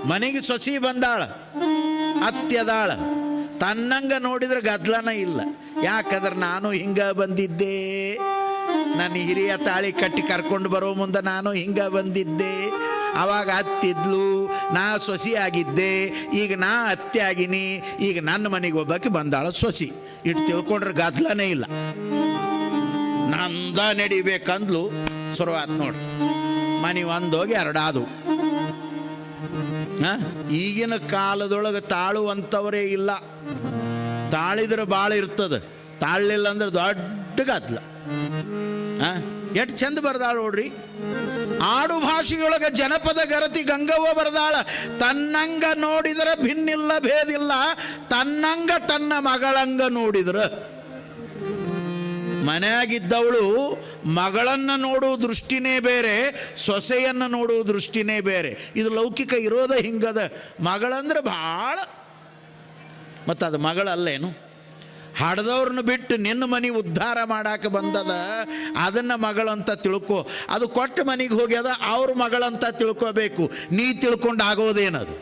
ಮನೆಗೆ ಸೊಸಿ ಬಂದಾಳ, ಅತ್ಯದಾಳ, ತನ್ನಂಗ ನೋಡಿದ್ರೆ ಗದ್ಲನ ಇಲ್ಲ. ಯಾಕಂದ್ರೆ ನಾನು ಹಿಂಗ ಬಂದಿದ್ದೆ, ನನ್ನ ಹಿರಿಯ ತಾಳಿ ಕಟ್ಟಿ ಕರ್ಕೊಂಡು ಬರೋ ಮುಂದೆ ನಾನು ಹಿಂಗ ಬಂದಿದ್ದೆ, ಆವಾಗ ಅತ್ತಿದ್ಲು, ನಾ ಸೊಸಿ ಆಗಿದ್ದೆ, ಈಗ ನಾ ಅತ್ತೆ ಆಗಿನಿ, ಈಗ ನನ್ನ ಮನೆಗೆ ಒಬ್ಬಾಕಿ ಬಂದಾಳ ಸೊಸಿ. ಇಟ್ಟು ತಿಳ್ಕೊಂಡ್ರೆ ಗದ್ಲನೇ ಇಲ್ಲ. ನಂದ ನಡಿಬೇಕಂದ್ಲು, ಶುರುವಾತ್ ನೋಡ್ರಿ. ಮನೆ ಒಂದೋಗಿ ಎರಡಾದು. ಈಗಿನ ಕಾಲದೊಳಗೆ ತಾಳುವಂಥವರೇ ಇಲ್ಲ. ತಾಳಿದ್ರೆ ಭಾಳ ಇರ್ತದೆ, ತಾಳಲಿಲ್ಲ ಅಂದ್ರೆ ದೊಡ್ಡ ಗದ್ಲ. ಎಷ್ಟು ಚಂದ ಬರ್ದಾಳ ನೋಡ್ರಿ. ಆಡು ಭಾಷೆಯೊಳಗೆ ಜನಪದ ಗರತಿ ಗಂಗವ್ವ ಬರ್ದಾಳ. ತನ್ನಂಗ ನೋಡಿದ್ರೆ ಭಿನ್ನಿಲ್ಲ ಭೇದಿಲ್ಲ, ತನ್ನಂಗ ತನ್ನ ಮಗಳಂಗ ನೋಡಿದ್ರೆ. ಮನೆಯಾಗಿದ್ದವಳು ಮಗಳನ್ನು ನೋಡುವ ದೃಷ್ಟಿನೇ ಬೇರೆ, ಸೊಸೆಯನ್ನು ನೋಡುವ ದೃಷ್ಟಿನೇ ಬೇರೆ. ಇದು ಲೌಕಿಕ ಇರೋದ ಹಿಂಗದ. ಮಗಳಂದ್ರೆ ಭಾಳ, ಮತ್ತು ಅದು ಮಗಳಲ್ಲೇನು? ಹಡ್ದವ್ರನ್ನ ಬಿಟ್ಟು ನಿನ್ನ ಮನೆ ಉದ್ಧಾರ ಮಾಡಾಕ ಬಂದದ, ಅದನ್ನು ಮಗಳಂತ ತಿಳ್ಕೊ. ಅದು ಕೊಟ್ಟ ಮನೆಗೆ ಹೋಗ್ಯದ, ಅವ್ರ ಮಗಳಂತ ತಿಳ್ಕೋಬೇಕು. ನೀ ತಿಳ್ಕೊಂಡು ಆಗೋದೇನದು?